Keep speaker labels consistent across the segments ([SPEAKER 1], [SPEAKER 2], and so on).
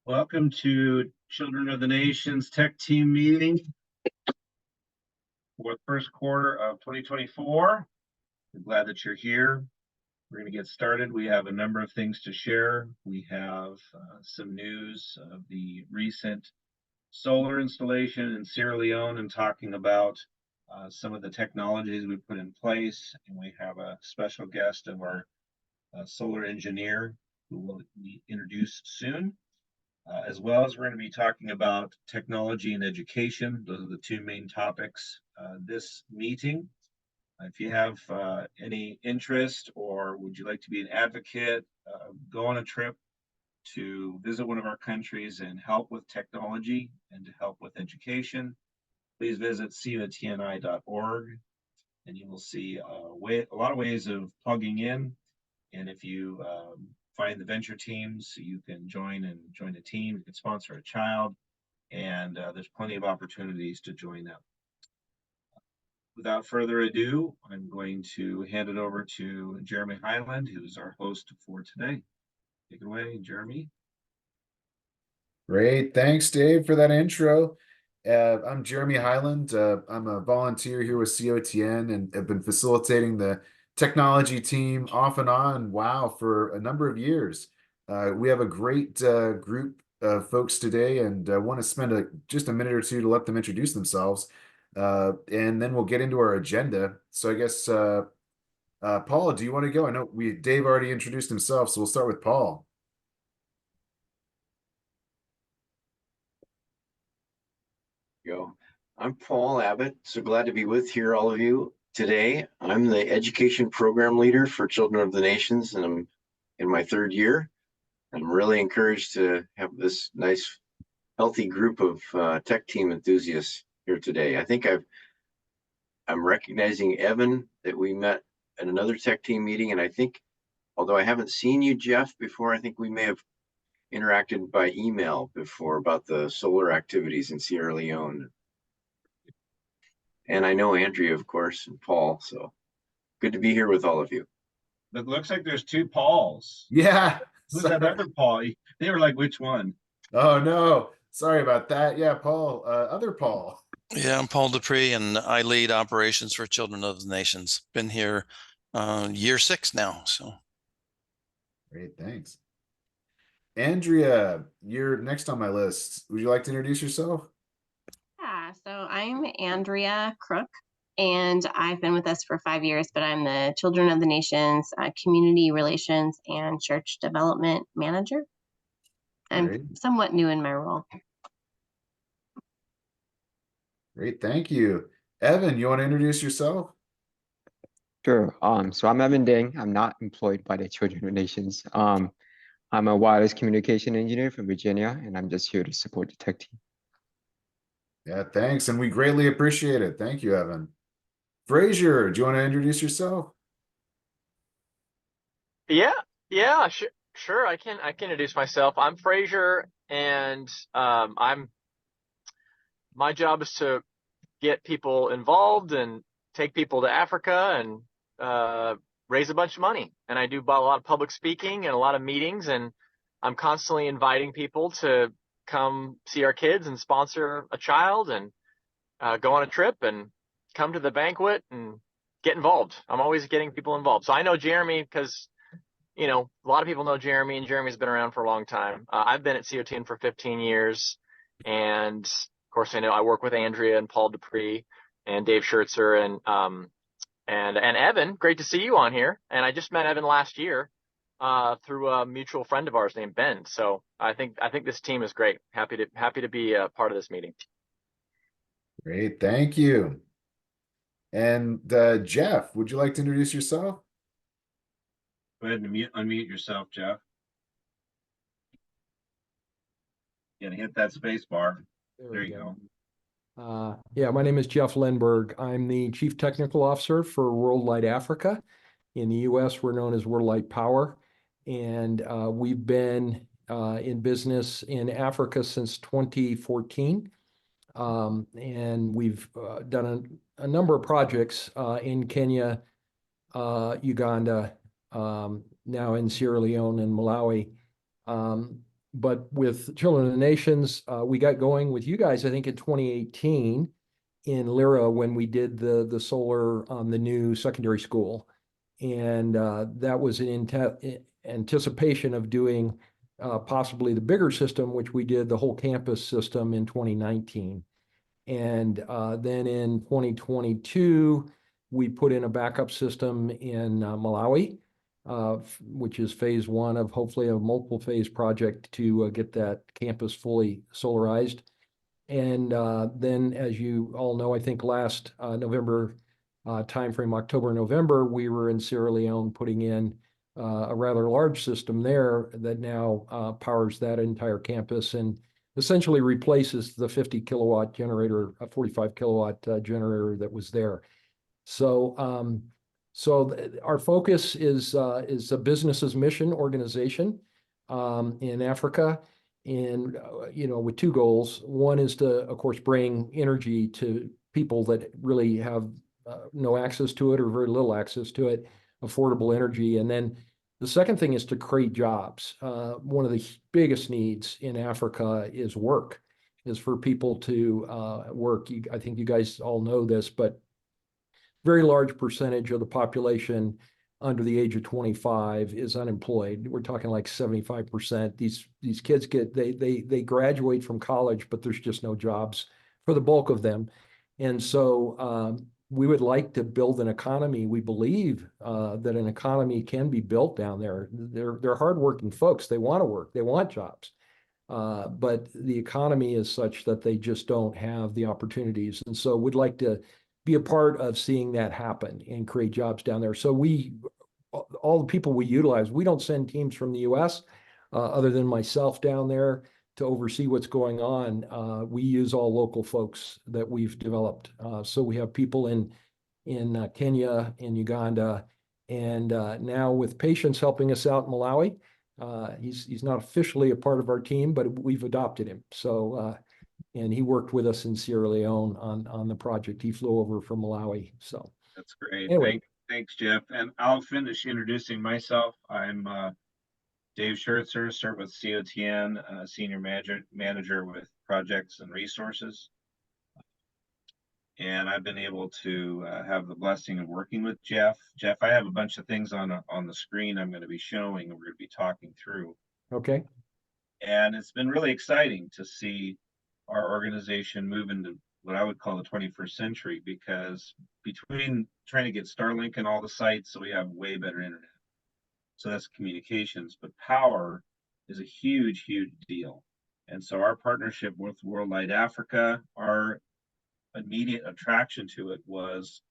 [SPEAKER 1] Welcome to Children of the Nations Tech Team meeting for the first quarter of 2024. We're glad that you're here. We're going to get started. We have a number of things to share. We have some news of the recent solar installation in Sierra Leone and talking about some of the technologies we put in place. And we have a special guest of our solar engineer who will be introduced soon. As well as we're going to be talking about technology and education. Those are the two main topics this meeting. If you have any interest or would you like to be an advocate, go on a trip to visit one of our countries and help with technology and to help with education, please visit cotni.org and you will see a lot of ways of plugging in. And if you find the venture teams, so you can join a team, you can sponsor a child, and there's plenty of opportunities to join them. Without further ado, I'm going to hand it over to Jeremy Highland, who's our host for today. Take it away, Jeremy.
[SPEAKER 2] Great. Thanks, Dave, for that intro. I'm Jeremy Highland. I'm a volunteer here with COTN and have been facilitating the technology team off and on, for a number of years. We have a great group of folks today and want to spend just a minute or two to let them introduce themselves. And then we'll get into our agenda. So I guess, Paul, do you want to go? I know Dave already introduced himself, so we'll start with Paul.
[SPEAKER 3] Go. I'm Paul Abbott. So glad to be with all of you today. I'm the education program leader for Children of the Nations, and I'm in my third year. I'm really encouraged to have this nice, healthy group of tech team enthusiasts here today. I think I'm recognizing Evan that we met at another tech team meeting, and I think, although I haven't seen you, Jeff, before, I think we may have interacted by email before about the solar activities in Sierra Leone. And I know Andrea, of course, and Paul, so good to be here with all of you.
[SPEAKER 1] It looks like there's two Pauls.
[SPEAKER 2] Yeah.
[SPEAKER 1] Who's that other Paul? They were like, which one?
[SPEAKER 2] Oh, no. Sorry about that. Yeah, Paul, other Paul.
[SPEAKER 4] Yeah, I'm Paul Dupree, and I lead operations for Children of the Nations. Been here year 6 now, so.
[SPEAKER 2] Great, thanks. Andrea, you're next on my list. Would you like to introduce yourself?
[SPEAKER 5] Yeah, so I'm Andrea Crook, and I've been with us for 5 years, but I'm the Children of the Nations Community Relations and Church Development Manager. I'm somewhat new in my role.
[SPEAKER 2] Great, thank you. Evan, you want to introduce yourself?
[SPEAKER 6] Sure. So I'm Evan Ding. I'm not employed by the Children of the Nations. I'm a wireless communication engineer from Virginia, and I'm just here to support the tech team.
[SPEAKER 2] Yeah, thanks, and we greatly appreciate it. Thank you, Evan. Frazier, do you want to introduce yourself?
[SPEAKER 7] Yeah, sure. I can introduce myself. I'm Frazier, and my job is to get people involved and take people to Africa and raise a bunch of money. And I do a lot of public speaking and a lot of meetings, and I'm constantly inviting people to come see our kids and sponsor a child and go on a trip and come to the banquet and get involved. I'm always getting people involved. So I know Jeremy because, a lot of people know Jeremy, and Jeremy's been around for a long time. I've been at COTN for 15 years. And of course, I work with Andrea and Paul Dupree and Dave Schertzer and Evan. Great to see you on here. And I just met Evan last year through a mutual friend of ours named Ben. So I think this team is great. Happy to be a part of this meeting.
[SPEAKER 2] Great, thank you. And Jeff, would you like to introduce yourself?
[SPEAKER 1] Go ahead and unmute yourself, Jeff. You gotta hit that space bar. There you go.
[SPEAKER 8] Yeah, my name is Jeff Lindberg. I'm the Chief Technical Officer for Worldlight Africa. In the U.S., we're known as Worldlight Power. And we've been in business in Africa since 2014. And we've done a number of projects in Kenya, Uganda, now in Sierra Leone and Malawi. but with Children of the Nations, we got going with you guys, I think in 2018 in Lyra when we did the solar on the new secondary school. And that was in anticipation of doing possibly the bigger system, which we did the whole campus system in 2019. And then in 2022, we put in a backup system in Malawi, which is phase one of hopefully a multiple phase project to get that campus fully solarized. And then, as you all know, I think last November timeframe, October, November, we were in Sierra Leone putting in a rather large system there that now powers that entire campus and essentially replaces the 50 kilowatt generator, a 45 kilowatt generator that was there. So, our focus is a business's mission organization in Africa, and with two goals. One is to, of course, bring energy to people that really have no access to it or very little access to it, affordable energy, and then the second thing is to create jobs. One of the biggest needs in Africa is work, is for people to work. I think you guys all know this, but very large percentage of the population under the age of 25 is unemployed. We're talking like 75%. These kids they graduate from college, but there's just no jobs for the bulk of them. And so we would like to build an economy. We believe that an economy can be built down there. They're hardworking folks. They want to work. They want jobs. But the economy is such that they just don't have the opportunities. And so we'd like to be a part of seeing that happen and create jobs down there. So all the people we utilize, we don't send teams from the US other than myself down there to oversee what's going on. We use all local folks that we've developed. So we have people in Kenya, in Uganda, and now with Patience helping us out in Malawi. He's not officially a part of our team, but we've adopted him. So and he worked with us in Sierra Leone on the project. He flew over from Malawi. So
[SPEAKER 1] That's great.
[SPEAKER 8] anyway.
[SPEAKER 1] Thanks, Jeff. And I'll finish introducing myself. I'm Dave Schertzer, serve with COTN, Senior Manager with Projects and Resources. And I've been able to have the blessing of working with Jeff. Jeff, I have a bunch of things on the screen I'm going to be showing and we're going to be talking through.
[SPEAKER 8] Okay.
[SPEAKER 1] And it's been really exciting to see our organization move into what I would call the 21st century, because between trying to get Starlink and all the sites, so we have way better internet. So that's communications, but power is a huge, huge deal. And so our partnership with Worldlight Africa, our immediate attraction to it was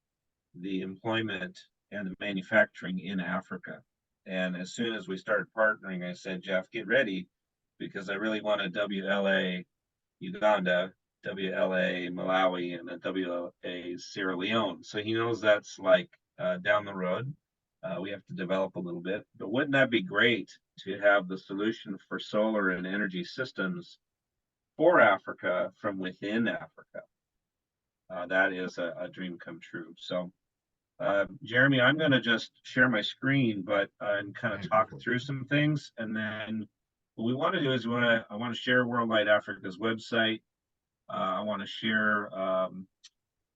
[SPEAKER 1] the employment and the manufacturing in Africa. And as soon as we started partnering, I said, Jeff, get ready, because I really want a WLA Uganda, WLA Malawi, and a WLA Sierra Leone. So he knows that's like down the road. We have to develop a little bit, but wouldn't that be great to have the solution for solar and energy systems for Africa from within Africa? That is a dream come true. So Jeremy, I'm going to just share my screen, but and kind of talk through some things, and then what we want to do is I want to share Worldlight Africa's website. I want to share a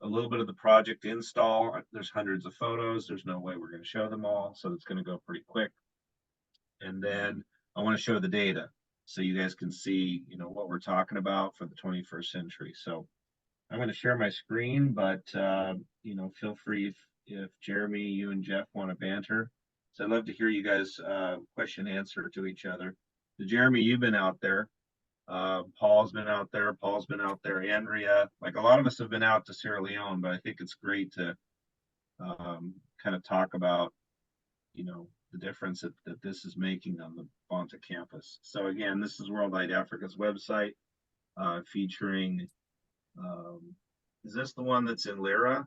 [SPEAKER 1] little bit of the project install. There's hundreds of photos. There's no way we're going to show them all, so it's going to go pretty quick. And then I want to show the data so you guys can see, what we're talking about for the 21st century. So I'm going to share my screen, but feel free if Jeremy, you and Jeff want to banter. So I'd love to hear you guys question answer to each other. So Jeremy, you've been out there. Paul's been out there. Andrea, like a lot of us have been out to Sierra Leone, but I think it's great to kind of talk about, the difference that this is making on the Banta campus. So again, this is Worldlight Africa's website featuring, is this the one that's in Lyra?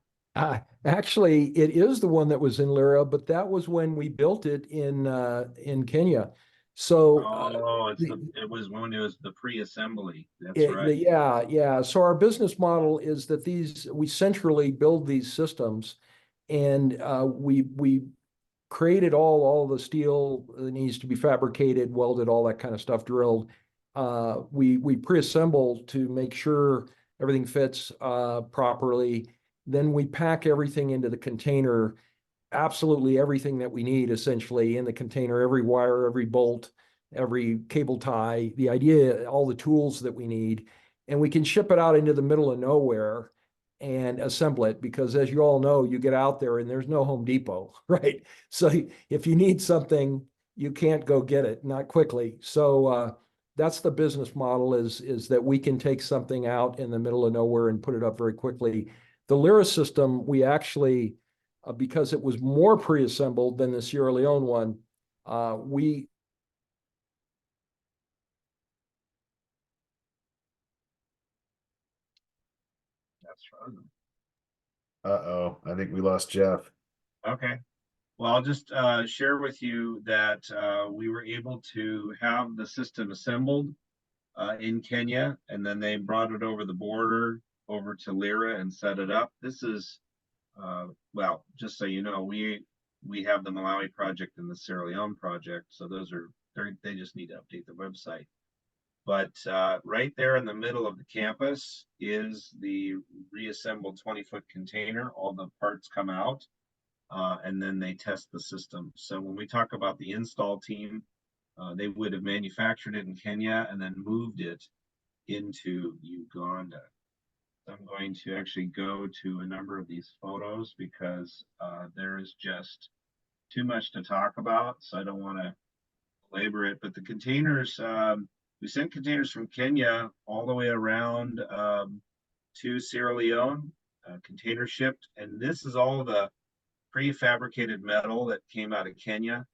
[SPEAKER 8] Actually, it is the one that was in Lyra, but that was when we built it in Kenya. So
[SPEAKER 1] it was when it was the pre-assembly. That's right.
[SPEAKER 8] Yeah. So our business model is that we centrally build these systems, and we created all the steel that needs to be fabricated, welded, all that kind of stuff, drilled, we pre-assemble to make sure everything fits properly. Then we pack everything into the container, absolutely everything that we need essentially in the container, every wire, every bolt, every cable tie, the idea, all the tools that we need, and we can ship it out into the middle of nowhere and assemble it, because as you all know, you get out there and there's no Home Depot, right? So if you need something, you can't go get it, not quickly. So that's the business model, is that we can take something out in the middle of nowhere and put it up very quickly. The Lyra system, we actually, because it was more pre-assembled than the Sierra Leone one, we
[SPEAKER 1] That's fun.
[SPEAKER 2] Uh-oh, I think we lost Jeff.
[SPEAKER 1] Okay. Well, I'll just share with you that we were able to have the system assembled in Kenya, and then they brought it over the border over to Lyra and set it up. This is, well, just so you know, we have the Malawi project and the Sierra Leone project, so those are they just need to update the website. But right there in the middle of the campus is the reassembled 20-foot container. All the parts come out, and then they test the system. So when we talk about the install team, they would have manufactured it in Kenya and then moved it into Uganda. I'm going to actually go to a number of these photos because there is just too much to talk about. So I don't want to belabor it, but the containers, we sent containers from Kenya all the way around to Sierra Leone, container shipped. And this is all the prefabricated metal that came out of Kenya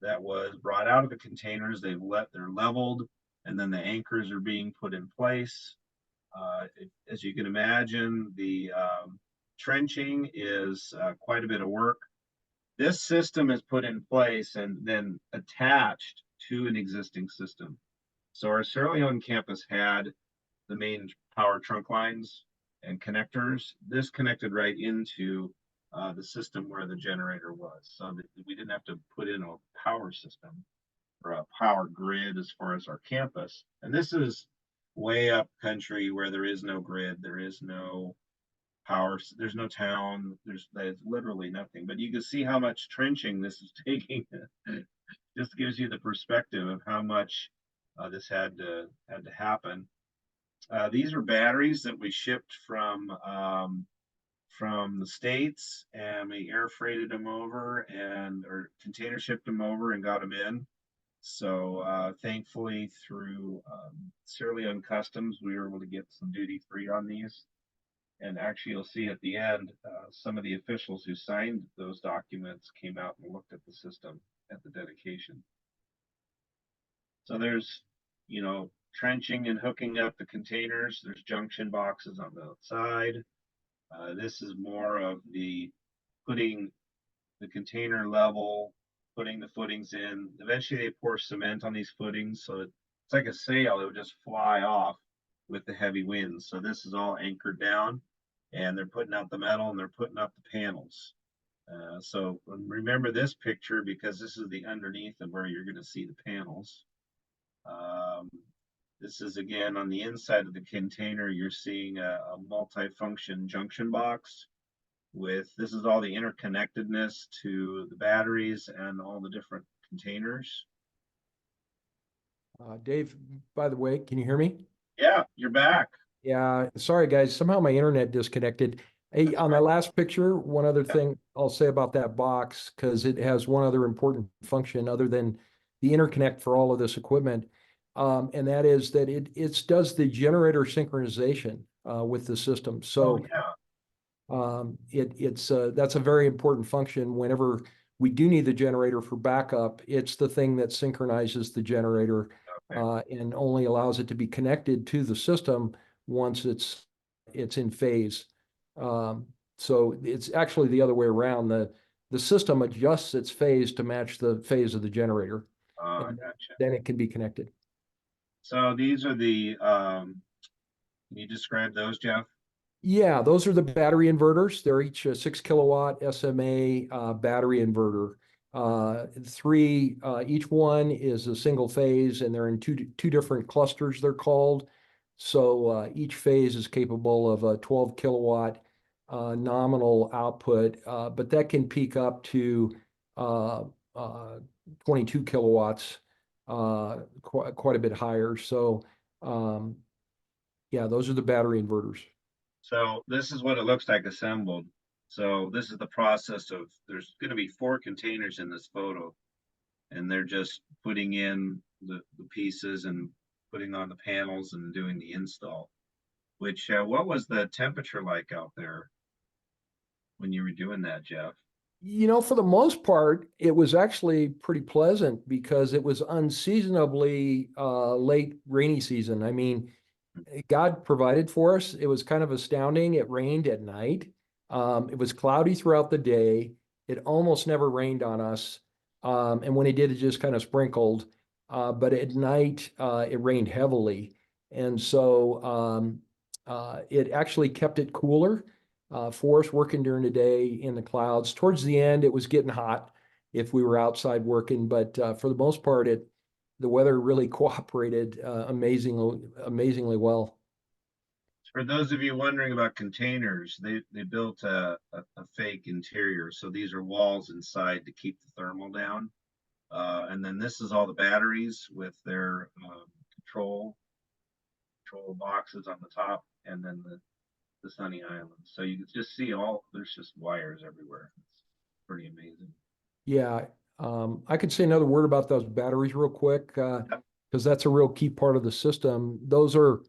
[SPEAKER 1] that was brought out of the containers. They're leveled, and then the anchors are being put in place. As you can imagine, the trenching is quite a bit of work. This system is put in place and then attached to an existing system. So our Sierra Leone campus had the main power trunk lines and connectors. This connected right into the system where the generator was, so that we didn't have to put in a power system or a power grid as far as our campus. And this is way up country where there is no grid, there is no power, there's no town, there's literally nothing. But you can see how much trenching this is taking. Just gives you the perspective of how much this had to happen. These are batteries that we shipped from the States, and we air freighted them over or container shipped them over and got them in. So thankfully through Sierra Leone Customs, we were able to get some duty free on these. And actually you'll see at the end, some of the officials who signed those documents came out and looked at the system at the dedication. So there's, trenching and hooking up the containers. There's junction boxes on the outside. This is more of the putting the container level, putting the footings in. Eventually they pour cement on these footings, so it's like a sail. It would just fly off with the heavy winds. So this is all anchored down, and they're putting out the metal and they're putting up the panels. So remember this picture, because this is the underneath of where you're going to see the panels. This is again on the inside of the container. You're seeing a multi-function junction box with, this is all the interconnectedness to the batteries and all the different containers.
[SPEAKER 8] Dave, by the way, can you hear me?
[SPEAKER 1] Yeah, you're back.
[SPEAKER 8] Yeah, sorry guys, somehow my internet disconnected. Hey, on that last picture, one other thing I'll say about that box, because it has one other important function other than the interconnect for all of this equipment. And that is that it does the generator synchronization with the system. So that's a very important function. Whenever we do need the generator for backup, it's the thing that synchronizes the generator and only allows it to be connected to the system once it's in phase. So it's actually the other way around. The system adjusts its phase to match the phase of the generator.
[SPEAKER 1] Gotcha.
[SPEAKER 8] Then it can be connected.
[SPEAKER 1] So these are the, can you describe those, Jeff?
[SPEAKER 8] Yeah, those are the battery inverters. They're each a 6 kilowatt SMA battery inverter. Three, each one is a single phase, and they're in two different clusters, they're called. So each phase is capable of a 12 kilowatt nominal output, but that can peak up to uh, 22 kilowatts, quite a bit higher. So yeah, those are the battery inverters.
[SPEAKER 1] So this is what it looks like assembled. So this is the process of, there's going to be 4 containers in this photo, and they're just putting in the pieces and putting on the panels and doing the install. Which, what was the temperature like out there when you were doing that, Jeff?
[SPEAKER 8] You know, for the most part, it was actually pretty pleasant because it was unseasonably late rainy season. I mean, God provided for us. It was kind of astounding. It rained at night. It was cloudy throughout the day. It almost never rained on us. And when it did, it just kind of sprinkled. But at night, it rained heavily. And so it actually kept it cooler for us working during the day in the clouds. Towards the end, it was getting hot if we were outside working. But for the most part, the weather really cooperated amazingly well.
[SPEAKER 1] For those of you wondering about containers, they built a fake interior. So these are walls inside to keep the thermal down. And then this is all the batteries with their control boxes on the top, and then the sunny island. So you can just see there's just wires everywhere. It's pretty amazing.
[SPEAKER 8] Yeah, I could say another word about those batteries real quick, because that's a real key part of the system. Those are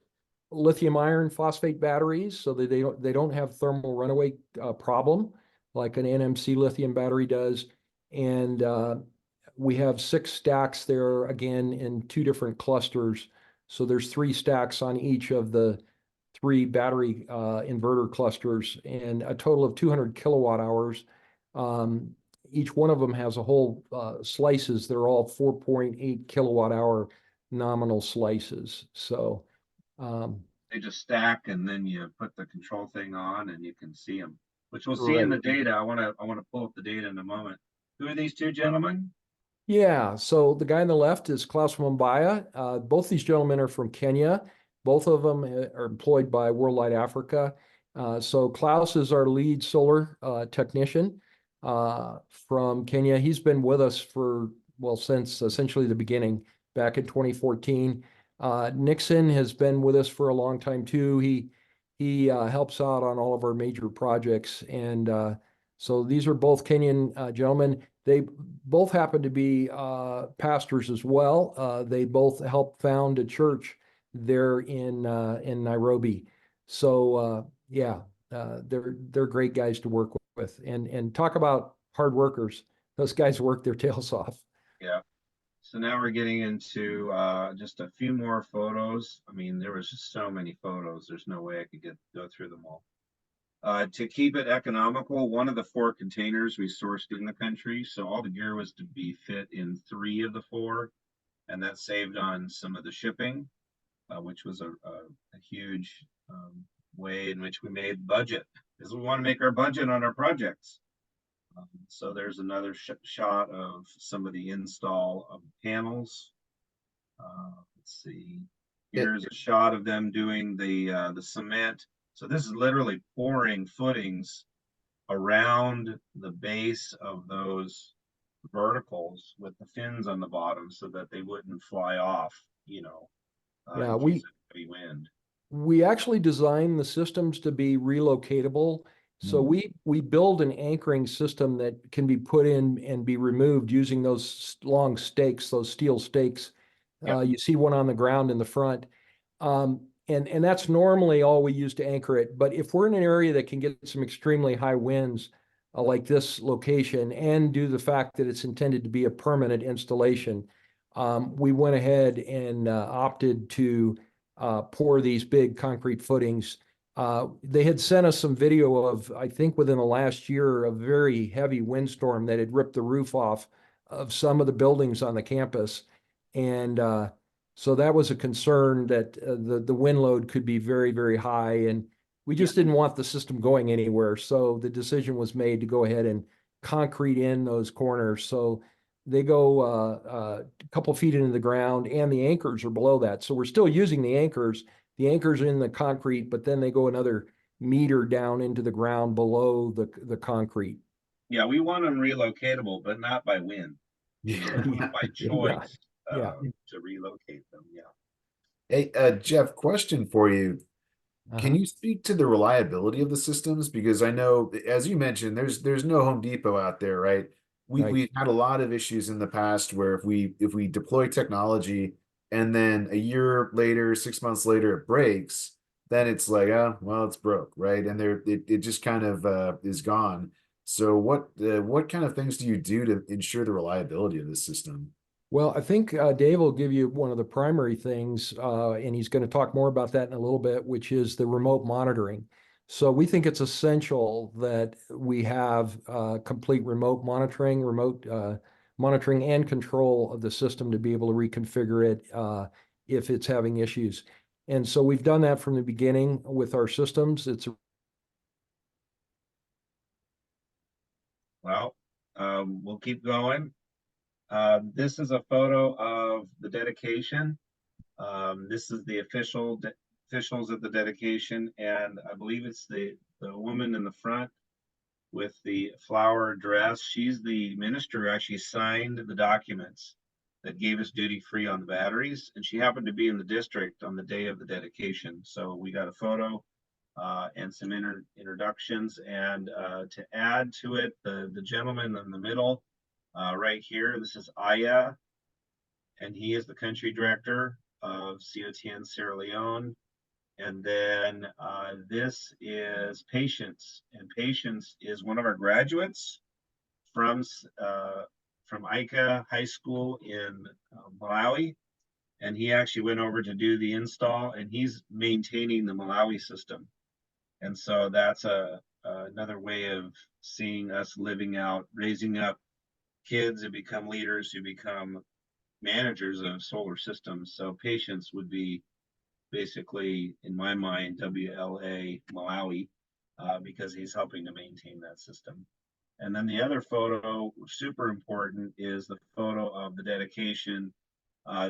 [SPEAKER 8] lithium iron phosphate batteries, so that they don't have thermal runaway problem like an NMC lithium battery does. And we have 6 stacks there, again, in 2 different clusters. So there's 3 stacks on each of the 3 battery inverter clusters, and a total of 200 kilowatt hours. Each one of them has a whole slices. They're all 4.8 kilowatt hour nominal slices. So
[SPEAKER 1] they just stack, and then you put the control thing on, and you can see them, which we'll see in the data. I want to pull up the data in a moment. Who are these 2 gentlemen?
[SPEAKER 8] Yeah, so the guy on the left is Klaus Mumbaya. Both these gentlemen are from Kenya. Both of them are employed by Worldlight Africa. So Klaus is our lead solar technician from Kenya. He's been with us since essentially the beginning, back in 2014. Nixon has been with us for a long time too. He helps out on all of our major projects. And so these are both Kenyan gentlemen. They both happen to be pastors as well. They both helped found a church there in Nairobi. So yeah, they're great guys to work with. And talk about hard workers. Those guys work their tails off.
[SPEAKER 1] Yeah. So now we're getting into just a few more photos. I mean, there was just so many photos. There's no way I could go through them all. To keep it economical, one of the 4 containers we sourced in the country. So all the gear was to be fit in 3 of the 4, and that saved on some of the shipping, which was a huge way in which we made budget, because we want to make our budget on our projects. So there's another shot of some of the install of panels. Let's see. Here's a shot of them doing the cement. So this is literally pouring footings around the base of those verticals with the fins on the bottom so that they wouldn't fly off,
[SPEAKER 8] Yeah,
[SPEAKER 1] in case of heavy wind.
[SPEAKER 8] we actually designed the systems to be relocatable. So we build an anchoring system that can be put in and be removed using those long stakes, those steel stakes.
[SPEAKER 1] Yep.
[SPEAKER 8] You see one on the ground in the front. And that's normally all we use to anchor it. But if we're in an area that can get some extremely high winds, like this location, and due to the fact that it's intended to be a permanent installation, we went ahead and opted to pour these big concrete footings. They had sent us some video of, I think within the last year, a very heavy windstorm that had ripped the roof off of some of the buildings on the campus. And so that was a concern that the wind load could be very, very high. And we just didn't want the system going anywhere. So the decision was made to go ahead and concrete in those corners. So they go a couple feet into the ground, and the anchors are below that. So we're still using the anchors. The anchors are in the concrete, but then they go another meter down into the ground below the concrete.
[SPEAKER 1] Yeah, we want them relocatable, but not by wind. We want them
[SPEAKER 2] Yeah.
[SPEAKER 1] by
[SPEAKER 8] Yeah.
[SPEAKER 1] choice
[SPEAKER 8] Yeah.
[SPEAKER 1] to relocate them. Yeah.
[SPEAKER 2] Hey, Jeff, question for you. Can
[SPEAKER 8] Uh-huh.
[SPEAKER 2] you speak to the reliability of the systems? Because I know, as you mentioned, there's no Home Depot out there, right?
[SPEAKER 8] Right.
[SPEAKER 2] We've had a lot of issues in the past where if we deploy technology and then a year later, 6 months later, it breaks, then it's like, oh, well, it's broke, right? And it just kind of is gone. So what kind of things do you do to ensure the reliability of the system?
[SPEAKER 8] Well, I think Dave will give you one of the primary things, and he's going to talk more about that in a little bit, which is the remote monitoring. So we think it's essential that we have complete remote monitoring and control of the system to be able to reconfigure it if it's having issues. And so we've done that from the beginning with our systems. It's
[SPEAKER 1] Well, we'll keep going. This is a photo of the dedication. This is the officials at the dedication, and I believe it's the woman in the front with the flower dress. She's the minister who actually signed the documents that gave us duty free on the batteries, and she happened to be in the district on the day of the dedication. So we got a photo and some introductions, and to add to it, the gentleman in the middle right here, this is Aya, and he is the country director of COTN Sierra Leone. And then this is Patience, and Patience is one of our graduates from Ica High School in Malawi, and he actually went over to do the install, and he's maintaining the Malawi system. And so that's another way of seeing us living out, raising up kids who become leaders, who become managers of solar systems. So Patience would be basically, in my mind, WLA Malawi, because he's helping to maintain that system. And then the other photo, super important, is the photo of the dedication.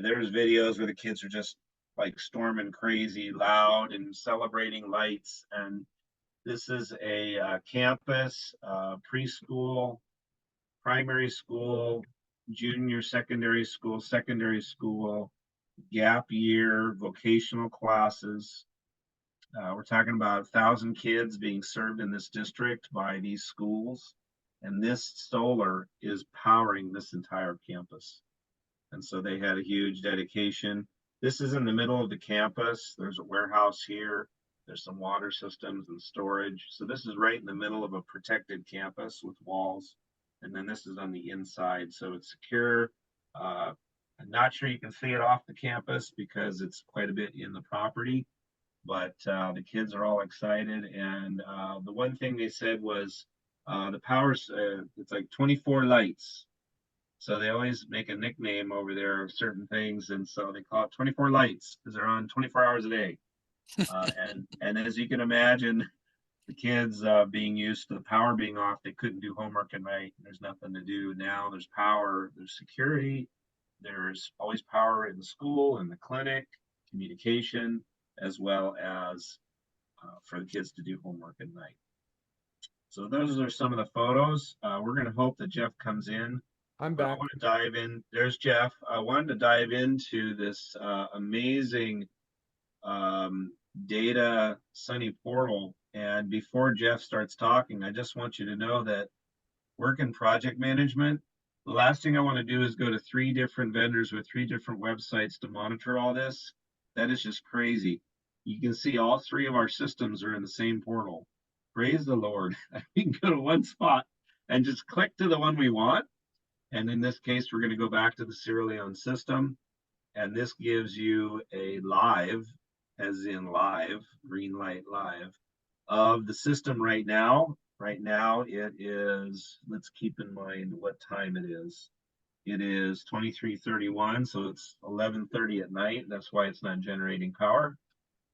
[SPEAKER 1] There's videos where the kids are just like storming crazy, loud, and celebrating lights. And this is a campus, preschool, primary school, junior secondary school, gap year, vocational classes. We're talking about 1,000 kids being served in this district by these schools. And this solar is powering this entire campus. And so they had a huge dedication. This is in the middle of the campus. There's a warehouse here. There's some water systems and storage. So this is right in the middle of a protected campus with walls. And then this is on the inside. So it's secure. I'm not sure you can see it off the campus because it's quite a bit in the property, but the kids are all excited. And the one thing they said was the power's, it's like 24 lights. So they always make a nickname over there of certain things. And so they call it 24 lights because they're on 24 hours a day. And as you can imagine, the kids being used to the power being off, they couldn't do homework at night. There's nothing to do. Now there's power, there's security, there's always power in the school, in the clinic, communication, as well as for the kids to do homework at night. So those are some of the photos. We're going to hope that Jeff comes in.
[SPEAKER 8] I'm
[SPEAKER 1] But I
[SPEAKER 8] back.
[SPEAKER 1] want to dive in. There's Jeff. I wanted to dive into this amazing data Sunny portal. And before Jeff starts talking, I just want you to know that work in project management, the last thing I want to do is go to 3 different vendors with 3 different websites to monitor all this. That is just crazy. You can see all 3 of our systems are in the same portal. Praise the Lord. We can go to one spot and just click to the one we want. And in this case, we're going to go back to the Sierra Leone system. And this gives you a live, as in live, green light live, of the system right now. Right now it is, let's keep in mind what time it is. It is 23:31, so it's 11:30 at night. That's why it's not generating power,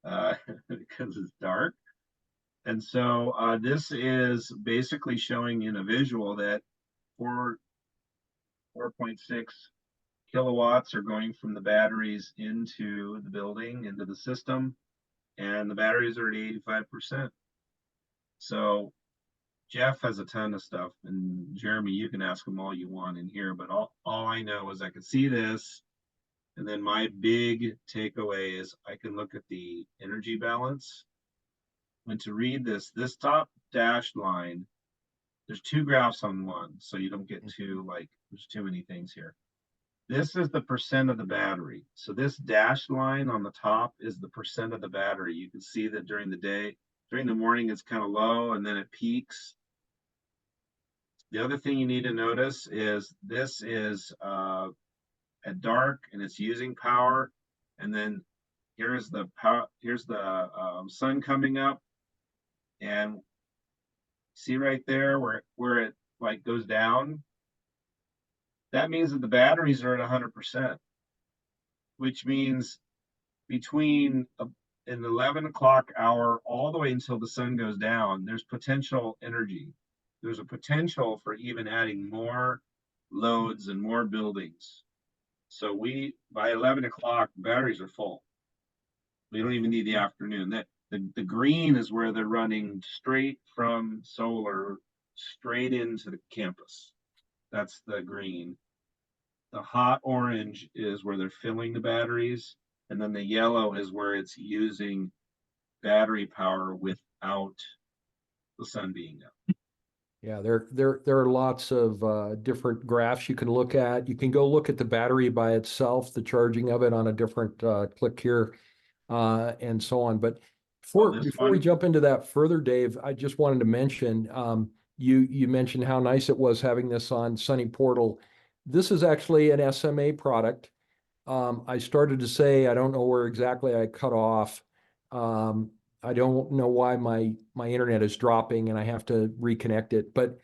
[SPEAKER 1] because it's dark. And so this is basically showing in a visual that 4.6 kilowatts are going from the batteries into the building, into the system, and the batteries are at 85%. So Jeff has a ton of stuff, and Jeremy, you can ask him all you want in here, but all I know is I can see this, and then my big takeaway is I can look at the energy balance. When to read this top dashed line, there's two graphs on one, so you don't get too there's too many things here. This is the percent of the battery. So this dashed line on the top is the percent of the battery. You can see that during the morning, it's kind of low, and then it peaks. The other thing you need to notice is this is at dark and it's using power, and then here's the power. Here's the sun coming up, and see right there where it like goes down. That means that the batteries are at 100%, which means between an 11 o'clock hour all the way until the sun goes down, there's potential energy. There's a potential for even adding more loads and more buildings. So by 11 o'clock, batteries are full. We don't even need the afternoon. The green is where they're running straight from solar straight into the campus. That's the green. The hot orange is where they're filling the batteries, and then the yellow is where it's using battery power without the sun being up.
[SPEAKER 8] Yeah, there are lots of different graphs you can look at. You can go look at the battery by itself, the charging of it on a different click here, and so on. But before we jump into that further, Dave, I just wanted to mention you mentioned how nice it was having this on Sunny Portal. This is actually an SMA product. I started to say I don't know where exactly I cut off. I don't know why my internet is dropping and I have to reconnect it. But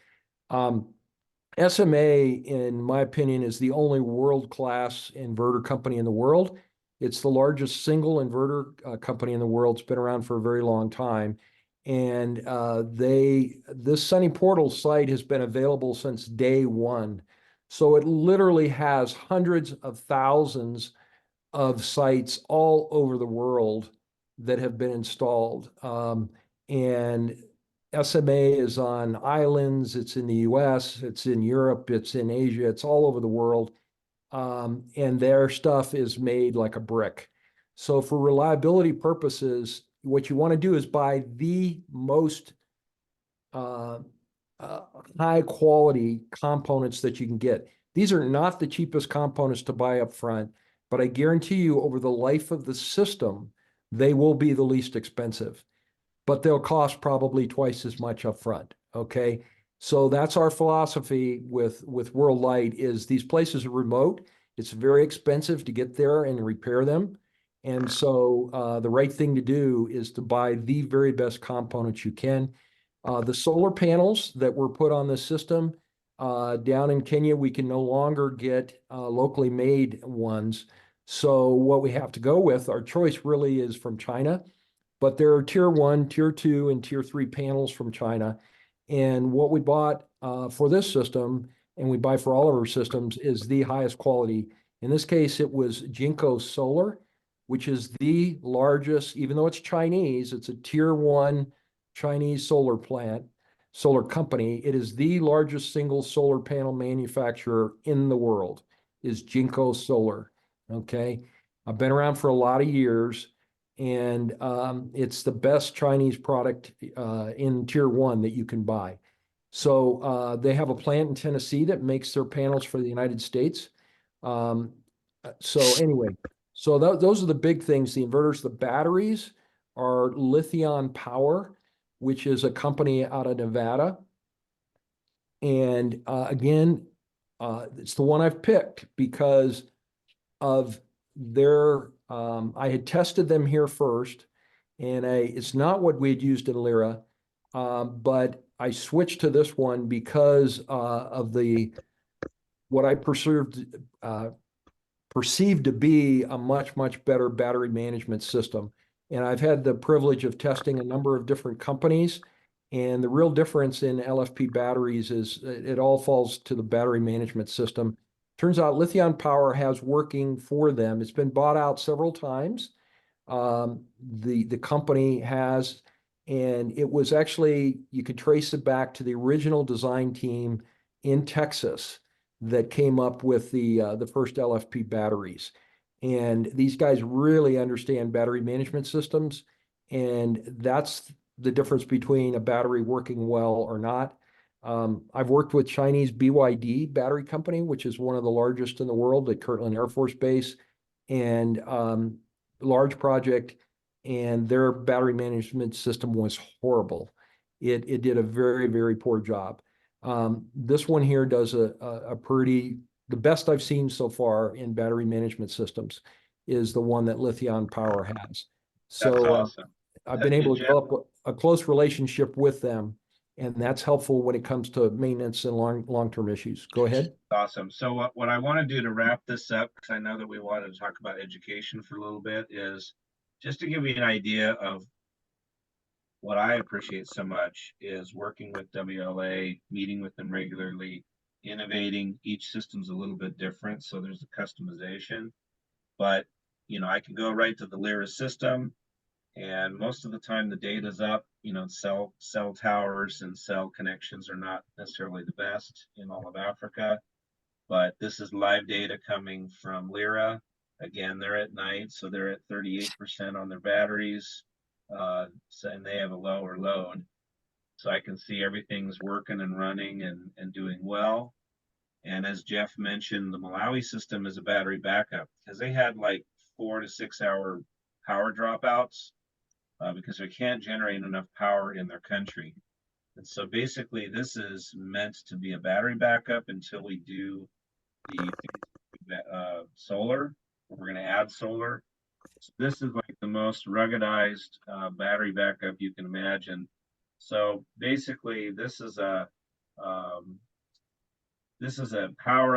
[SPEAKER 8] SMA, in my opinion, is the only world-class inverter company in the world. It's the largest single inverter company in the world. It's been around for a very long time. And this Sunny Portal site has been available since day one. So it literally has hundreds of thousands of sites all over the world that have been installed. And SMA is on islands, it's in the US, it's in Europe, it's in Asia, it's all over the world. And their stuff is made like a brick. So for reliability purposes, what you want to do is buy the most high quality components that you can get. These are not the cheapest components to buy up front, but I guarantee you over the life of the system, they will be the least expensive, but they'll cost probably twice as much up front. Okay. So that's our philosophy with World Light is these places are remote. It's very expensive to get there and repair them. And so the right thing to do is to buy the very best components you can. The solar panels that were put on the system down in Kenya, we can no longer get locally made ones. So what we have to go with, our choice really is from China, but there are tier 1, tier 2, and tier 3 panels from China. And what we bought for this system, and we buy for all of our systems, is the highest quality. In this case, it was Jinko Solar, which is the largest, even though it's Chinese, it's a tier 1 Chinese solar company. It is the largest single solar panel manufacturer in the world, is Jinko Solar. Okay. I've been around for a lot of years, and it's the best Chinese product in tier 1 that you can buy. So they have a plant in Tennessee that makes their panels for the United States. So anyway, so those are the big things, the inverters. The batteries are Lithion Power, which is a company out of Nevada. And again, it's the one I've picked because of their, I had tested them here first, and it's not what we had used in Lyra, but I switched to this one because of what I perceived to be a much, much better battery management system. And I've had the privilege of testing a number of different companies. And the real difference in LFP batteries is it all falls to the battery management system. Turns out Lithion Power has working for them. It's been bought out several times. The company has, and it was actually, you could trace it back to the original design team in Texas that came up with the first LFP batteries. And these guys really understand battery management systems, and that's the difference between a battery working well or not. I've worked with Chinese BYD battery company, which is one of the largest in the world at Kirtland Air Force Base, and large project, and their battery management system was horrible. It did a very, very poor job. This one here does a pretty, the best I've seen so far in battery management systems is the one that Lithion Power has.
[SPEAKER 1] That's
[SPEAKER 8] So
[SPEAKER 1] awesome.
[SPEAKER 8] I've been able to
[SPEAKER 1] Jeff-
[SPEAKER 8] develop a close relationship with them, and that's helpful when it comes to maintenance and long-term issues. Go ahead.
[SPEAKER 1] Awesome. So what I want to do to wrap this up, because I know that we wanted to talk about education for a little bit, is just to give you an idea of what I appreciate so much is working with WLA, meeting with them regularly, innovating. Each system's a little bit different, so there's a customization. But I can go right to the Lyra system, and most of the time the data's up. Cell towers and cell connections are not necessarily the best in all of Africa, but this is live data coming from Lyra. Again, they're at night, so they're at 38% on their batteries, and they have a lower load. So I can see everything's working and running and doing well. And as Jeff mentioned, the Malawi system is a battery backup because they had like 4 to 6 hour power dropouts because they can't generate enough power in their country. And so basically, this is meant to be a battery backup until we do the solar. We're going to add solar. So this is like the most ruggedized battery backup you can imagine. So basically, this is a power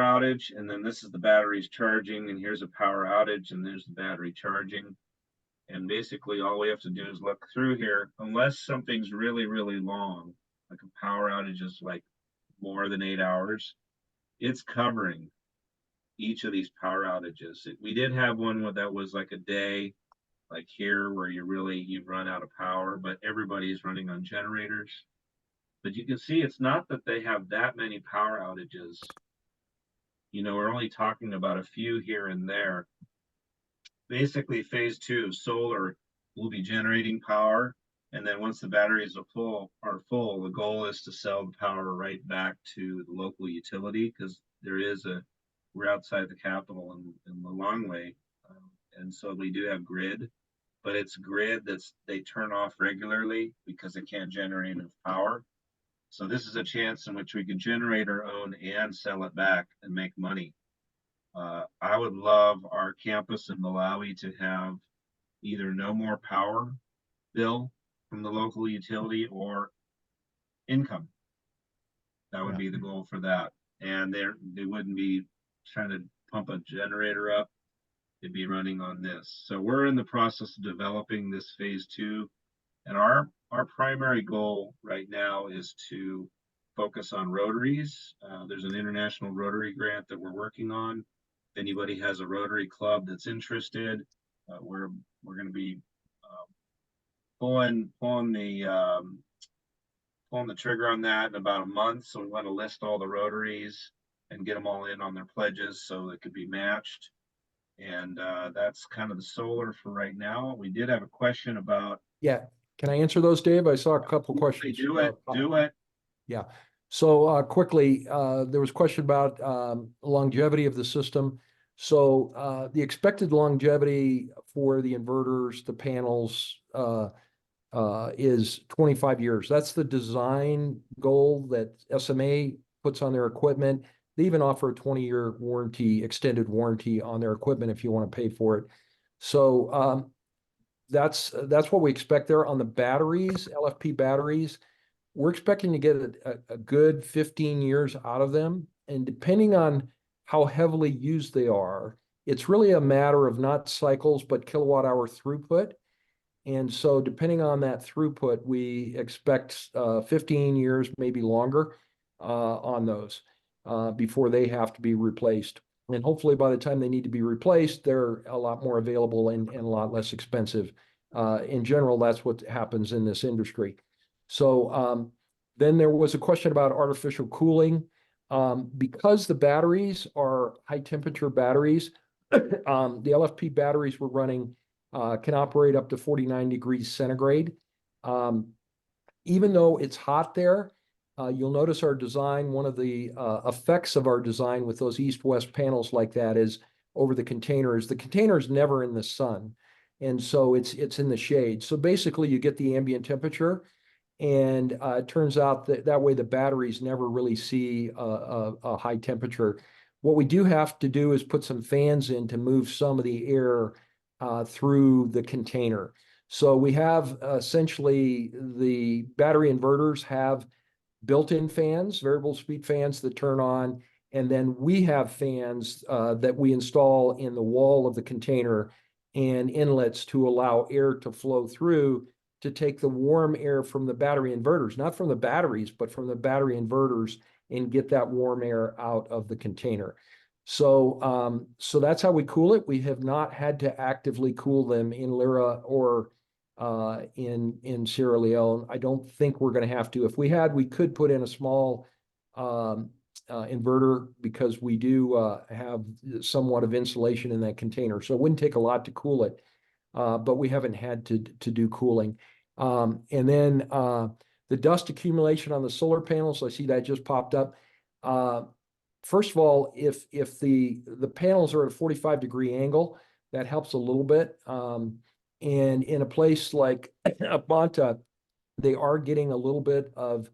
[SPEAKER 1] outage, and then this is the batteries charging, and here's a power outage, and there's the battery charging. And basically, all we have to do is look through here, unless something's really, really long, like a power outage is like more than 8 hours. It's covering each of these power outages. We did have one that was like a day, like here, where you run out of power, but everybody's running on generators. But you can see it's not that they have that many power outages. We're only talking about a few here and there. Basically, phase 2, solar will be generating power. And then once the batteries are full, the goal is to sell the power right back to the local utility, because we're outside the capital in the long way. And so we do have grid, but it's grid they turn off regularly because they can't generate enough power. So this is a chance in which we can generate our own and sell it back and make money. I would love our campus in Malawi to have either no more power bill from the local utility or income. That would be the goal for that. And they wouldn't be trying to pump a generator up. They'd be running on this. So we're in the process of developing this phase 2. And our primary goal right now is to focus on rotaries. There's an international rotary grant that we're working on. If anybody has a Rotary club that's interested, we're going to be pulling the trigger on that in about a month. So we want to list all the Rotaries and get them all in on their pledges so it could be matched. And that's kind of the solar for right now. We did have a question about.
[SPEAKER 8] Yeah. Can I answer those, Dave? I saw a couple questions.
[SPEAKER 1] Do it.
[SPEAKER 8] Yeah. So quickly, there was a question about longevity of the system. So the expected longevity for the inverters, the panels, is 25 years. That's the design goal that SMA puts on their equipment. They even offer a 20-year warranty, extended warranty on their equipment if you want to pay for it. So that's what we expect there. On the batteries, LFP batteries, we're expecting to get a good 15 years out of them. And depending on how heavily used they are, it's really a matter of not cycles, but kilowatt hour throughput. And so depending on that throughput, we expect 15 years, maybe longer on those before they have to be replaced. And hopefully by the time they need to be replaced, they're a lot more available and a lot less expensive. In general, that's what happens in this industry. So then there was a question about artificial cooling. Because the batteries are high temperature batteries, the LFP batteries we're running can operate up to 49 degrees centigrade. Even though it's hot there, you'll notice our design, one of the effects of our design with those east-west panels like that is over the containers. The container is never in the sun, and so it's in the shade. So basically you get the ambient temperature, and it turns out that that way the batteries never really see a high temperature. What we do have to do is put some fans in to move some of the air through the container. So we have essentially the battery inverters have built-in fans, variable speed fans that turn on, and then we have fans that we install in the wall of the container and inlets to allow air to flow through to take the warm air from the battery inverters, not from the batteries, but from the battery inverters, and get that warm air out of the container. So that's how we cool it. We have not had to actively cool them in Lyra or in Sierra Leone. I don't think we're going to have to. If we had, we could put in a small inverter because we do have somewhat of insulation in that container. So it wouldn't take a lot to cool it, but we haven't had to do cooling. And then the dust accumulation on the solar panels, I see that just popped up. First of all, if the panels are at a 45-degree angle, that helps a little bit. And in a place like Banta, they are getting a little bit of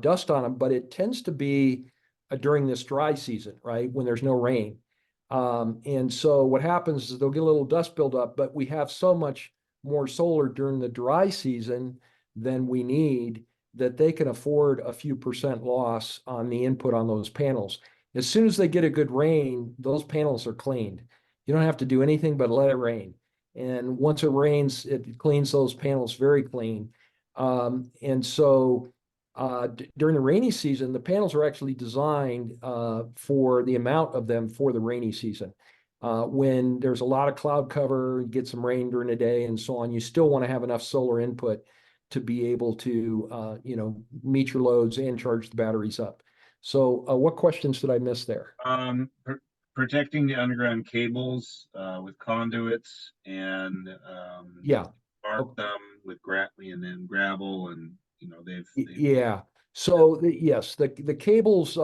[SPEAKER 8] dust on them, but it tends to be during this dry season, right, when there's no rain. And so what happens is they'll get a little dust buildup, but we have so much more solar during the dry season than we need that they can afford a few percent loss on the input on those panels. As soon as they get a good rain, those panels are cleaned. You don't have to do anything but let it rain. And once it rains, it cleans those panels very clean. And so during the rainy season, the panels are actually designed for the amount of them for the rainy season. When there's a lot of cloud cover, you get some rain during the day and so on, you still want to have enough solar input to be able to, meet your loads and charge the batteries up. So what questions did I miss there?
[SPEAKER 1] Protecting the underground cables with conduits and
[SPEAKER 8] Yeah.
[SPEAKER 1] mark them with and then gravel, and they've
[SPEAKER 8] Yeah. So yes, the cables that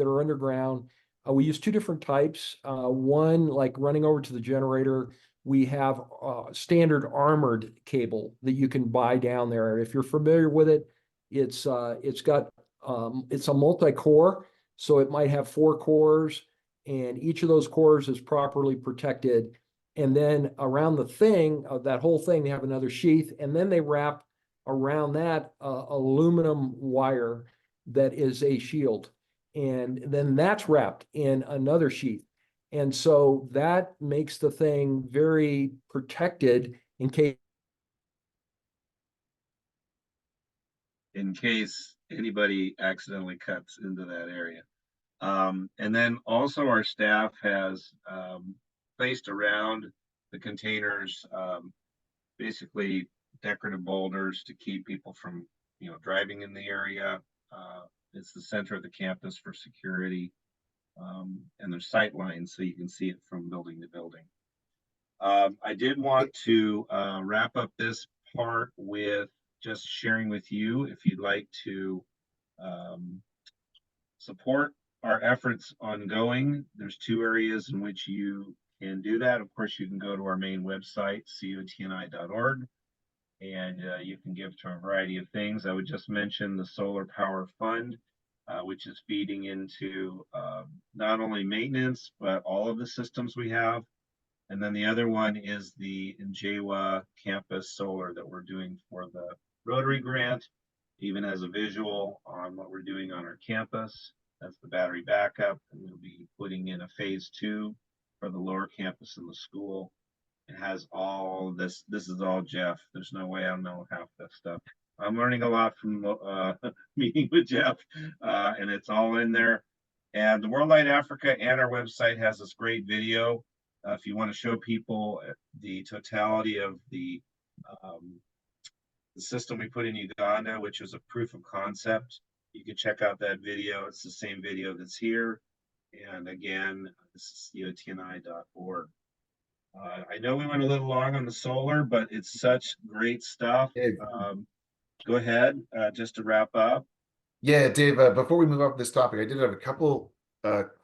[SPEAKER 8] are underground, we use two different types. One, like running over to the generator, we have standard armored cable that you can buy down there. If you're familiar with it, it's got it's a multi-core, so it might have 4 cores, and each of those cores is properly protected. And then around the thing, that whole thing, they have another sheath, and then they wrap around that aluminum wire that is a shield. And then that's wrapped in another sheath. And so that makes the thing very protected in
[SPEAKER 1] case anybody accidentally cuts into that area. And then also our staff has placed around the containers basically decorative boulders to keep people from driving in the area. It's the center of the campus for security, and there's sight lines so you can see it from building to building. I did want to wrap up this part with just sharing with you, if you'd like to support our efforts ongoing, there's 2 areas in which you can do that. Of course, you can go to our main website, cotni.org, and you can give to a variety of things. I would just mention the Solar Power Fund, which is feeding into not only maintenance, but all of the systems we have. And then the other one is the Njewa campus solar that we're doing for the Rotary grant, even as a visual on what we're doing on our campus. That's the battery backup, and we'll be putting in a phase 2 for the lower campus in the school. It has all this. This is all Jeff. There's no way I'll know half this stuff. I'm learning a lot from meeting with Jeff, and it's all in there. And the World Light Africa and our website has this great video. If you want to show people the totality of the system we put in Uganda, which was a proof of concept, you can check out that video. It's the same video that's here. And again, this is cotni.org. I know we went a little long on the solar, but it's such great stuff.
[SPEAKER 2] Dave,
[SPEAKER 1] Go ahead, just to wrap up.
[SPEAKER 2] yeah, Dave, before we move off this topic, I did have a couple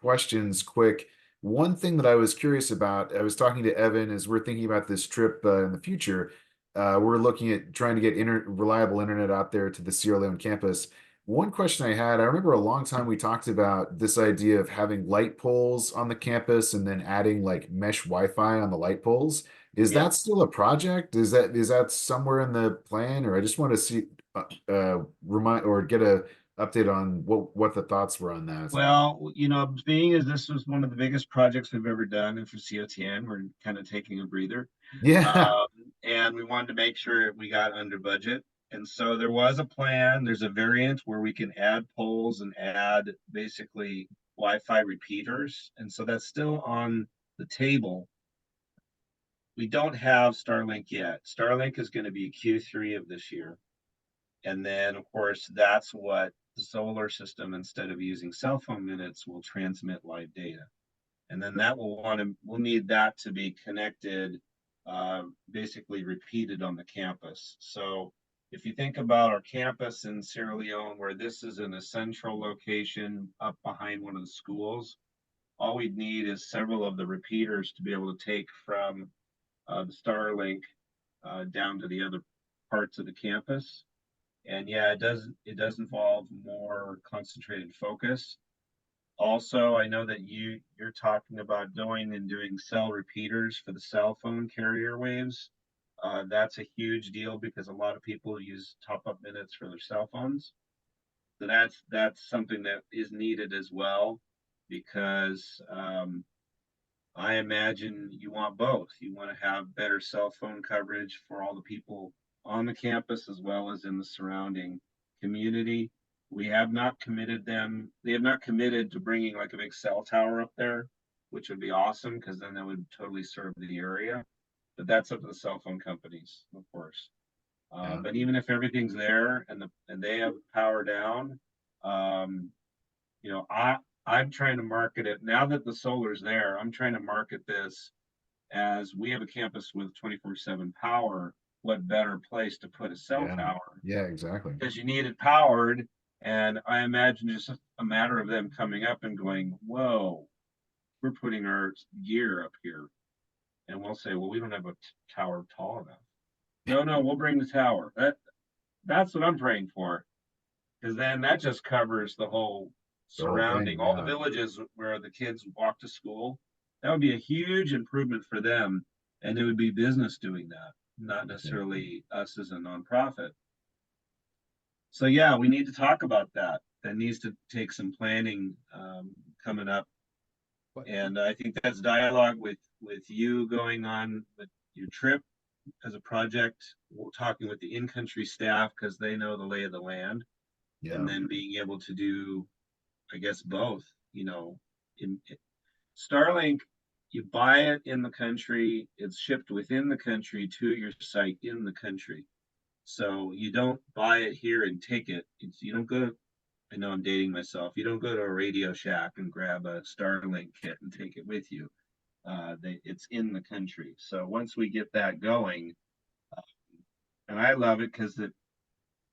[SPEAKER 2] questions quick. One thing that I was curious about, I was talking to Evan as we're thinking about this trip in the future. We're looking at trying to get reliable internet out there to the Sierra Leone campus. One question I had, I remember a long time we talked about this idea of having light poles on the campus and then adding like mesh Wi-Fi on the light poles. Is
[SPEAKER 1] Yeah.
[SPEAKER 2] that still a project? Is that somewhere in the plan? Or I just want to see remind or get a update on what the thoughts were on that.
[SPEAKER 1] Well, you know, being as this was one of the biggest projects we've ever done, and for COTN, we're kind of taking a breather.
[SPEAKER 2] Yeah.
[SPEAKER 1] And we wanted to make sure we got under budget. And so there was a plan. There's a variant where we can add poles and add basically Wi-Fi repeaters. And so that's still on the table. We don't have Starlink yet. Starlink is going to be Q3 of this year. And then, of course, that's what the solar system, instead of using cell phone minutes, will transmit live data. And then that we'll need that to be connected, basically repeated on the campus. So if you think about our campus in Sierra Leone, where this is in a central location up behind one of the schools, all we'd need is several of the repeaters to be able to take from the Starlink down to the other parts of the campus. And yeah, it does involve more concentrated focus. Also, I know that you're talking about going and doing cell repeaters for the cell phone carrier waves. That's a huge deal because a lot of people use top-up minutes for their cell phones. So that's something that is needed as well, because I imagine you want both. You want to have better cell phone coverage for all the people on the campus as well as in the surrounding community. They have not committed to bringing like a big cell tower up there, which would be awesome because then that would totally serve the area. But that's up to the cell phone companies, of course.
[SPEAKER 2] Yeah.
[SPEAKER 1] But even if everything's there and they have power down, you know, I'm trying to market it now that the solar's there. I'm trying to market this as we have a campus with 24/7 power. What better place to put a cell tower?
[SPEAKER 2] Yeah, exactly.
[SPEAKER 1] Because you need it powered. And I imagine just a matter of them coming up and going, whoa, we're putting our gear up here. And we'll say, well, we don't have a tower tall enough. No, we'll bring the tower. That's what I'm praying for. Because then that just covers the whole surrounding, all the villages where the kids walk to school. That would be a huge improvement for them. And it would be business doing that, not necessarily us as a nonprofit. So yeah, we need to talk about that. That needs to take some planning coming up. And I think that's dialogue with you going on with your trip as a project. We're talking with the in-country staff because they know the lay of the land.
[SPEAKER 2] Yeah.
[SPEAKER 1] And then being able to do, I guess, both. You know, in Starlink, you buy it in the country, it's shipped within the country to your site in the country. So you don't buy it here and take it. You don't go to, I know I'm dating myself. You don't go to a Radio Shack and grab a Starlink kit and take it with you. It's in the country. So once we get that going, and I love it because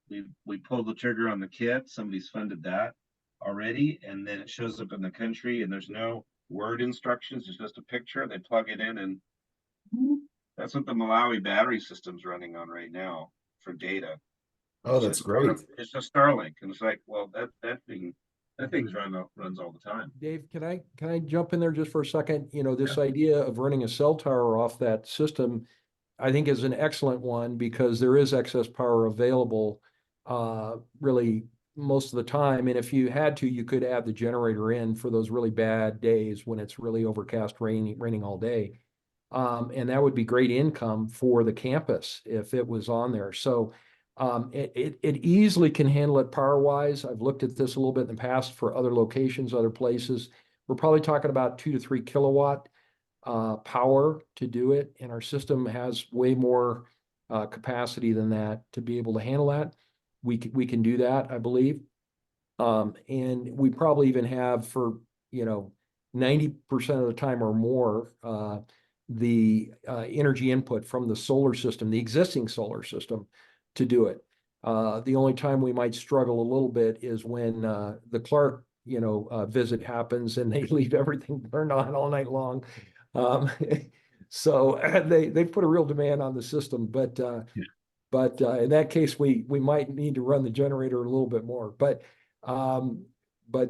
[SPEAKER 1] we pull the trigger on the kit. Somebody's funded that already, and then it shows up in the country, and there's no word instructions. It's just a picture. They plug it in, and that's what the Malawi battery system's running on right now for data.
[SPEAKER 2] Oh, that's great.
[SPEAKER 1] It's just Starlink, and it's like, well, that thing's runs all the time.
[SPEAKER 8] Dave, can I jump in there just for a second? You know, this idea of running a cell tower off that system, I think is an excellent one because there is excess power available really most of the time. And if you had to, you could add the generator in for those really bad days when it's really overcast, raining all day. And that would be great income for the campus if it was on there. So it easily can handle it power-wise. I've looked at this a little bit in the past for other locations, other places. We're probably talking about 2 to 3 kilowatt power to do it, and our system has way more capacity than that to be able to handle that. We can do that, I believe. And we probably even have for, 90% of the time or more, the energy input from the solar system, the existing solar system, to do it. The only time we might struggle a little bit is when the Clark, visit happens and they leave everything turned on all night long. So they put a real demand on the system, but in that case, we might need to run the generator a little bit more. But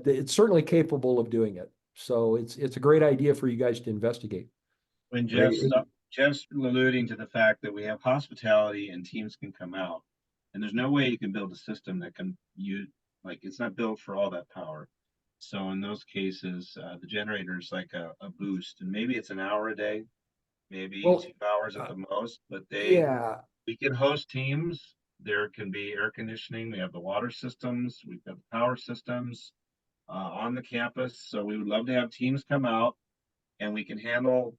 [SPEAKER 8] it's certainly capable of doing it. So it's a great idea for you guys to investigate.
[SPEAKER 1] When
[SPEAKER 2] Great.
[SPEAKER 1] Jeff's alluding to the fact that we have hospitality and teams can come out, and there's no way you can build a system that can it's not built for all that power. So in those cases, the generator is like a boost, and maybe it's an hour a day, maybe
[SPEAKER 8] Well,
[SPEAKER 1] 2 hours at the most, but
[SPEAKER 8] Yeah,
[SPEAKER 1] we can host teams. There can be air conditioning. We have the water systems. We've got the power systems on the campus. So we would love to have teams come out, and we can handle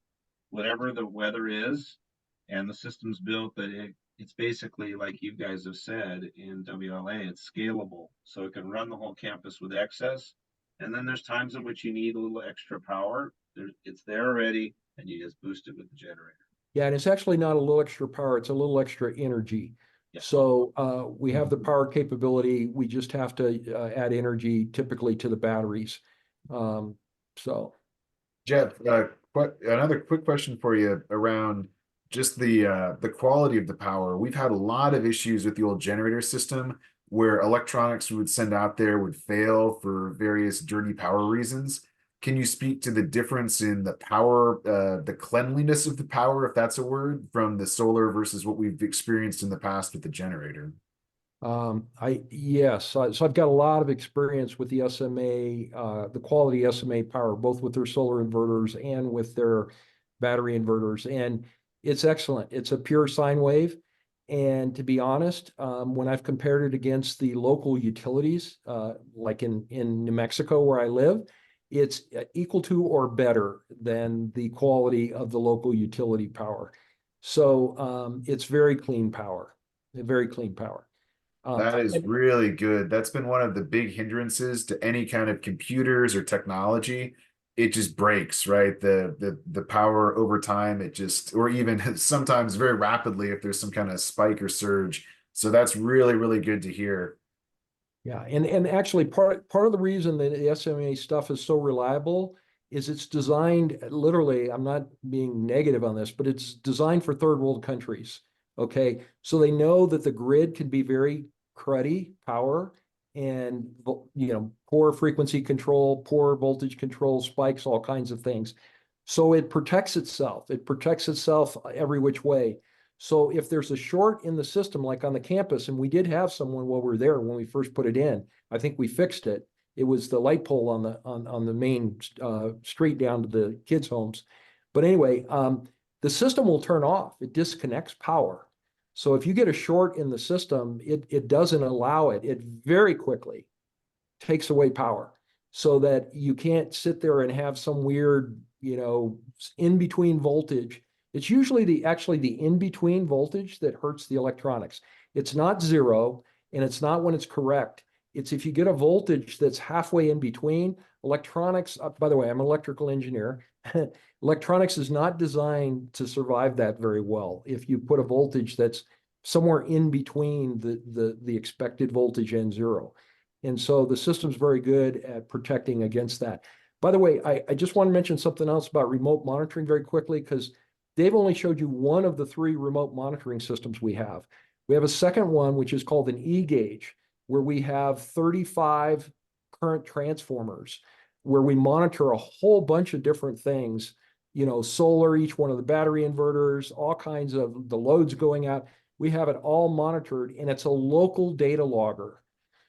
[SPEAKER 1] whatever the weather is. And the system's built that it's basically like you guys have said in WLA, it's scalable. So it can run the whole campus with excess. And then there's times in which you need a little extra power. It's there already, and you just boost it with the generator.
[SPEAKER 8] Yeah, and it's actually not a little extra power, it's a little extra energy.
[SPEAKER 1] Yeah.
[SPEAKER 8] So we have the power capability. We just have to add energy typically to the batteries. So
[SPEAKER 2] Jeff, another quick question for you around just the quality of the power. We've had a lot of issues with the old generator system where electronics we would send out there would fail for various dirty power reasons. Can you speak to the difference in the power, the cleanliness of the power, if that's a word, from the solar versus what we've experienced in the past with the generator?
[SPEAKER 8] Yes, so I've got a lot of experience with the SMA, the quality SMA power, both with their solar inverters and with their battery inverters, and it's excellent. It's a pure sine wave, and to be honest, when I've compared it against the local utilities, like in New Mexico where I live, it's equal to or better than the quality of the local utility power. So it's very clean power, very clean power.
[SPEAKER 2] That is really good. That's been one of the big hindrances to any kind of computers or technology. It just breaks, right? The power over time, it just, or even sometimes very rapidly if there's some kind of spike or surge. So that's really, really good to hear.
[SPEAKER 8] Yeah, and actually part of the reason that the SMA stuff is so reliable is it's designed literally, I'm not being negative on this, but it's designed for third world countries. Okay, so they know that the grid can be very cruddy power and poor frequency control, poor voltage control, spikes, all kinds of things. So it protects itself. It protects itself every which way. So if there's a short in the system, like on the campus, and we did have someone while we were there when we first put it in, I think we fixed it. It was the light pole on the main street down to the kids' homes. But anyway, the system will turn off. It disconnects power. So if you get a short in the system, it doesn't allow it. It very quickly takes away power so that you can't sit there and have some weird, in between voltage. It's usually actually the in between voltage that hurts the electronics. It's not zero, and it's not when it's correct. It's if you get a voltage that's halfway in between electronics. By the way, I'm an electrical engineer. Electronics is not designed to survive that very well. If you put a voltage that's somewhere in between the expected voltage and zero. And so the system's very good at protecting against that. By the way, I just want to mention something else about remote monitoring very quickly, because Dave only showed you one of the 3 remote monitoring systems we have. We have a second one, which is called an E-Gauge, where we have 35 current transformers, where we monitor a whole bunch of different things, solar, each one of the battery inverters, all kinds of the loads going out. We have it all monitored, and it's a local data logger,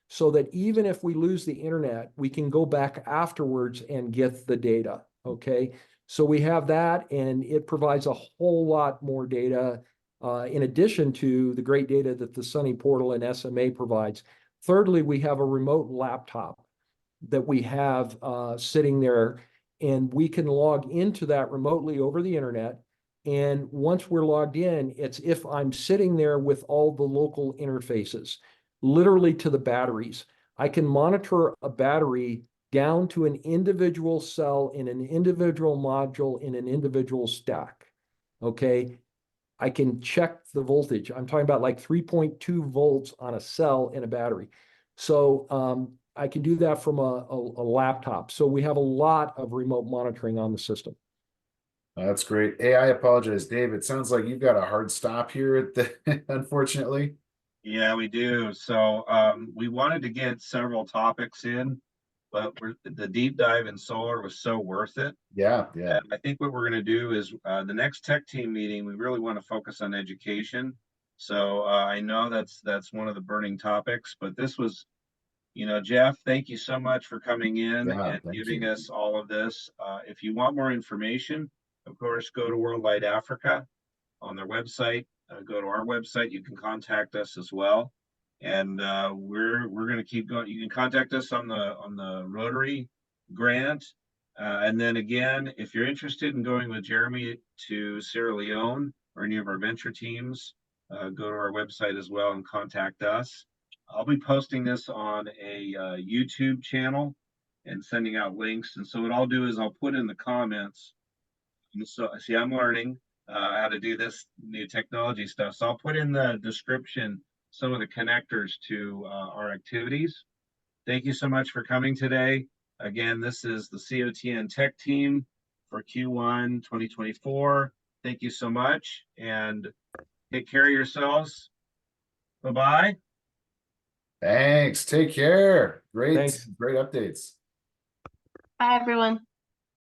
[SPEAKER 8] so that even if we lose the internet, we can go back afterwards and get the data, okay? So we have that, and it provides a whole lot more data in addition to the great data that the Sunny portal and SMA provides. Thirdly, we have a remote laptop that we have sitting there, and we can log into that remotely over the internet. And once we're logged in, it's if I'm sitting there with all the local interfaces, literally to the batteries. I can monitor a battery down to an individual cell in an individual module in an individual stack. Okay. I can check the voltage. I'm talking about like 3.2 volts on a cell in a battery. So I can do that from a laptop. So we have a lot of remote monitoring on the system.
[SPEAKER 2] That's great. Hey, I apologize, Dave. It sounds like you've got a hard stop here at the, unfortunately.
[SPEAKER 1] Yeah, we do. So we wanted to get several topics in, but the deep dive in solar was so worth it.
[SPEAKER 2] Yeah, yeah.
[SPEAKER 1] And I think what we're going to do is the next tech team meeting, we really want to focus on education. So I know that's one of the burning topics, but this was, Jeff, thank you so much for coming in
[SPEAKER 2] Yeah,
[SPEAKER 1] and
[SPEAKER 2] thank
[SPEAKER 1] giving
[SPEAKER 2] you.
[SPEAKER 1] us all of this. If you want more information, of course, go to Worldwide Africa on their website. Go to our website. You can contact us as well, and we're going to keep going. You can contact us on the Rotary grant, and then again, if you're interested in going with Jeremy to Sierra Leone or any of our venture teams, go to our website as well and contact us. I'll be posting this on a YouTube channel and sending out links. And so what I'll do is I'll put in the comments. And so see, I'm learning how to do this new technology stuff. So I'll put in the description some of the connectors to our activities. Thank you so much for coming today. Again, this is the COTN Tech Team for Q1 2024. Thank you so much, and take care of yourselves. Bye-bye.
[SPEAKER 2] Thanks. Take care. Great,
[SPEAKER 8] Thanks.
[SPEAKER 2] great updates.
[SPEAKER 5] Bye, everyone.